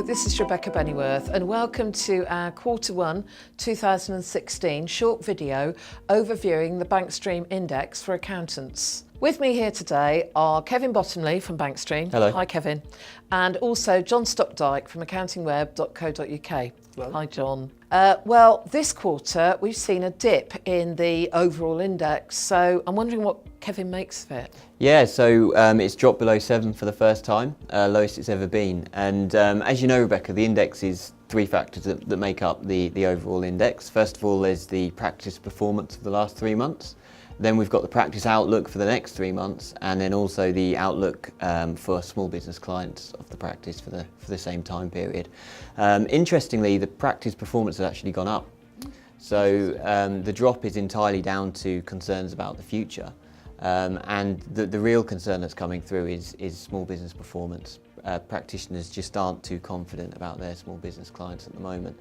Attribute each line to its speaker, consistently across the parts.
Speaker 1: Hello, this is Rebecca Benneyworth and welcome to our Q1 2016 short video overviewing the Bankstream Index for accountants. With me here today are Kevin Bottomley from Bankstream.
Speaker 2: Hello.
Speaker 1: Hi Kevin. And also John Stokdyk from AccountingWEB.co.uk.
Speaker 2: Hello.
Speaker 1: Hi John. Well, this quarter we've seen a dip in the overall index, so I'm wondering what Kevin makes of it.
Speaker 2: Yeah, so it's dropped below 7 for the first time, lowest it's ever been. And as you know, Rebecca, the index is three factors that make up the overall index. First of all, there's the practice performance of the last 3 months. Then we've got the practice outlook for the next 3 months, and then also the outlook for small business clients of the practice for the same time period. Interestingly, the practice performance has actually gone up. So the drop is entirely down to concerns about the future. And the real concern that's coming through is small business performance. Practitioners just aren't too confident about their small business clients at the moment.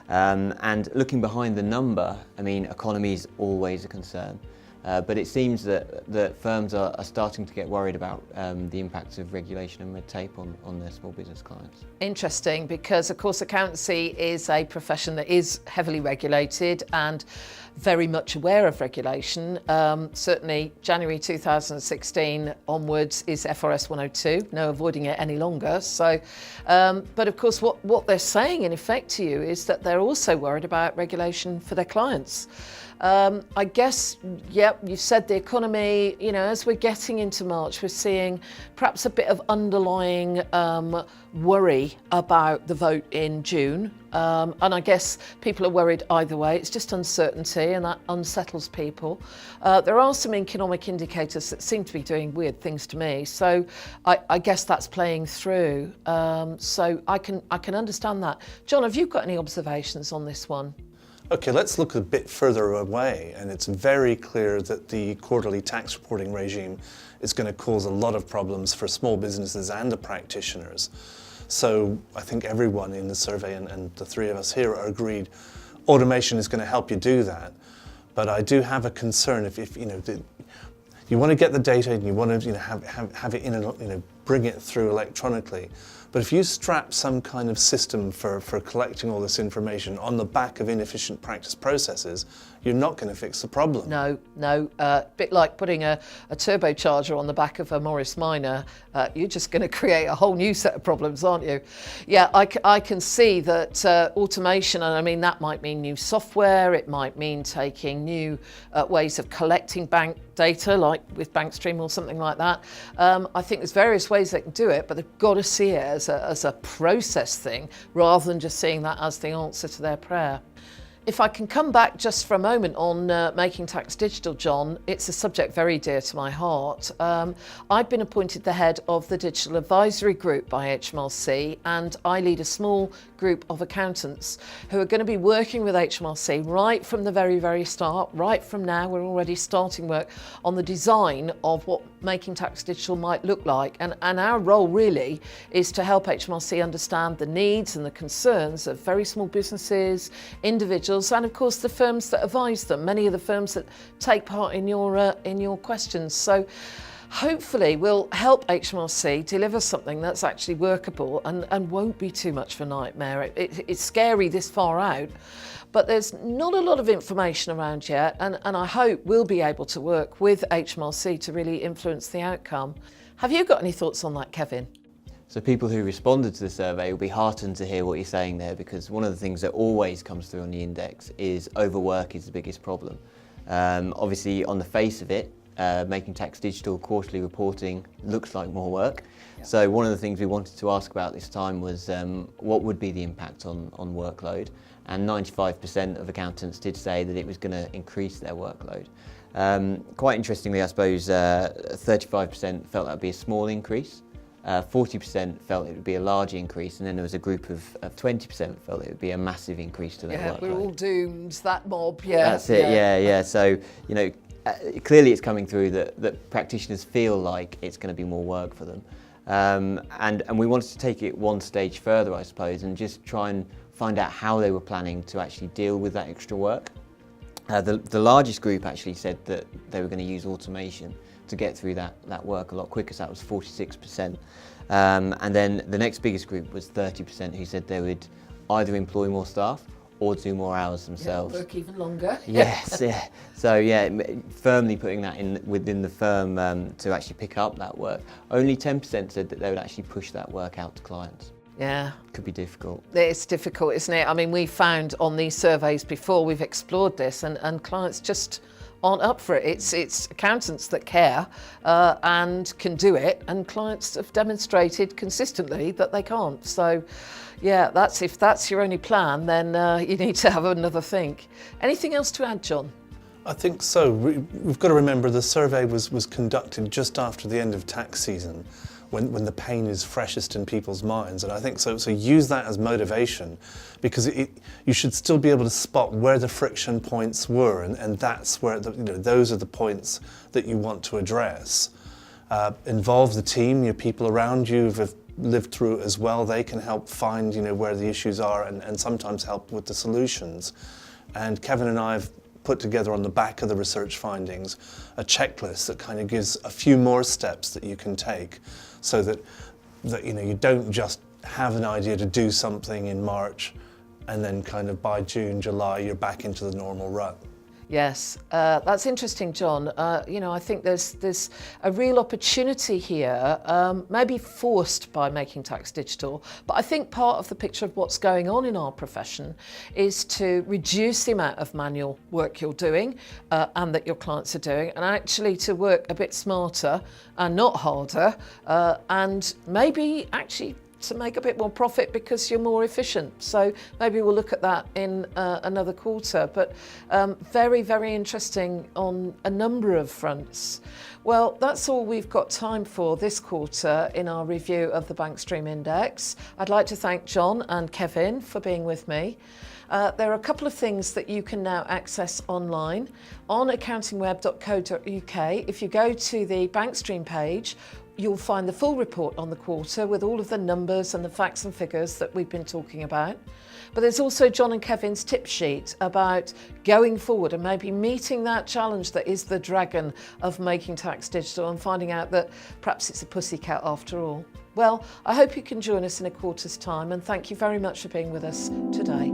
Speaker 2: And looking behind the number, I mean, economy is always a concern. But it seems that firms are starting to get worried about the impacts of regulation and red tape on their small business clients.
Speaker 1: Interesting, because of course accountancy is a profession that is heavily regulated and very much aware of regulation. Certainly January 2016 onwards is FRS 102, no avoiding it any longer. So, but of course what they're saying in effect to you is that they're also worried about regulation for their clients. I guess, yeah, you've said the economy, you know, as we're getting into March, we're seeing perhaps a bit of underlying worry about the vote in June. And I guess people are worried either way. It's just uncertainty and that unsettles people. There are some economic indicators that seem to be doing weird things to me. So I guess that's playing through. So I can understand that. John, have you got any observations on this one?
Speaker 3: Okay, let's look a bit further away, and it's very clear that the quarterly tax reporting regime is going to cause a lot of problems for small businesses and the practitioners. So I think everyone in the survey and the three of us here are agreed automation is going to help you do that. But I do have a concern if you know, you want to get the data and you want to have it in and bring it through electronically. But if you strap some kind of system for collecting all this information on the back of inefficient practice processes, you're not going to fix the problem.
Speaker 1: No. A bit like putting a turbocharger on the back of a Morris Minor, you're just going to create a whole new set of problems, aren't you? Yeah, I can see that automation, and I mean that might mean new software, it might mean taking new ways of collecting bank data, like with Bankstream or something like that. I think there's various ways they can do it, but they've got to see it as a process thing rather than just seeing that as the answer to their prayer. If I can come back just for a moment on making tax digital, John, it's a subject very dear to my heart. I've been appointed the head of the Digital Advisory Group by HMRC, and I lead a small group of accountants who are going to be working with HMRC right from the very, very start. Right from now, we're already starting work on the design of what making tax digital might look like. And our role really is to help HMRC understand the needs and the concerns of very small businesses, individuals, and of course the firms that advise them, many of the firms that take part in your questions. So hopefully we'll help HMRC deliver something that's actually workable and won't be too much of a nightmare. It's scary this far out, but there's not a lot of information around yet, and I hope we'll be able to work with HMRC to really influence the outcome. Have you got any thoughts on that, Kevin?
Speaker 2: So people who responded to the survey will be heartened to hear what you're saying there, because one of the things that always comes through on the index is overwork is the biggest problem. Obviously on the face of it, making tax digital quarterly reporting looks like more work. Yeah. So one of the things we wanted to ask about this time was what would be the impact on workload, and 95% of accountants did say that it was going to increase their workload. Quite interestingly, I suppose 35% felt that would be a small increase. 40% felt it would be a large increase, and then there was a group of 20% felt it would be a massive increase to their workload.
Speaker 1: Yeah, we're all doomed, that mob, yeah.
Speaker 2: That's it, yeah. So, you know, clearly it's coming through that practitioners feel like it's going to be more work for them. And we wanted to take it one stage further, I suppose, and just try and find out how they were planning to actually deal with that extra work. The largest group actually said that they were going to use automation to get through that work a lot quicker, so that was 46%. And then the next biggest group was 30% who said they would either employ more staff or do more hours themselves.
Speaker 1: Yeah, work even longer.
Speaker 2: Yes, yeah. So yeah, firmly putting that in within the firm to actually pick up that work. Only 10% said that they would actually push that work out to clients.
Speaker 1: Yeah.
Speaker 2: Could be difficult.
Speaker 1: It's difficult, isn't it? I mean, we found on these surveys before, we've explored this, and clients just aren't up for it. It's accountants that care and can do it, and clients have demonstrated consistently that they can't. So yeah, if that's your only plan, then you need to have another think. Anything else to add, John?
Speaker 3: I think so. We've got to remember the survey was conducted just after the end of tax season, when the pain is freshest in people's minds. And I think so use that as motivation, because you should still be able to spot where the friction points were, and that's where those are the points that you want to address. Involve the team, your people around you who've lived through it as well. They can help find where the issues are, and sometimes help with the solutions. And Kevin and I have put together on the back of the research findings a checklist that kind of gives a few more steps that you can take, so that you don't just have an idea to do something in March and then kind of by June, July you're back into the normal rut.
Speaker 1: Yes, that's interesting, John. I think there's a real opportunity here, maybe forced by making tax digital, but I think part of the picture of what's going on in our profession is to reduce the amount of manual work you're doing and that your clients are doing, and actually to work a bit smarter and not harder, and maybe actually to make a bit more profit because you're more efficient. So maybe we'll look at that in another quarter, but very, very interesting on a number of fronts. Well, that's all we've got time for this quarter in our review of the Bankstream Index. I'd like to thank John and Kevin for being with me. There are a couple of things that you can now access online on accountingweb.co.uk. If you go to the Bankstream page, you'll find the full report on the quarter with all of the numbers and the facts and figures that we've been talking about. But there's also John and Kevin's tip sheet about going forward and maybe meeting that challenge that is the dragon of making tax digital and finding out that perhaps it's a pussycat after all. Well, I hope you can join us in a quarter's time, and thank you very much for being with us today.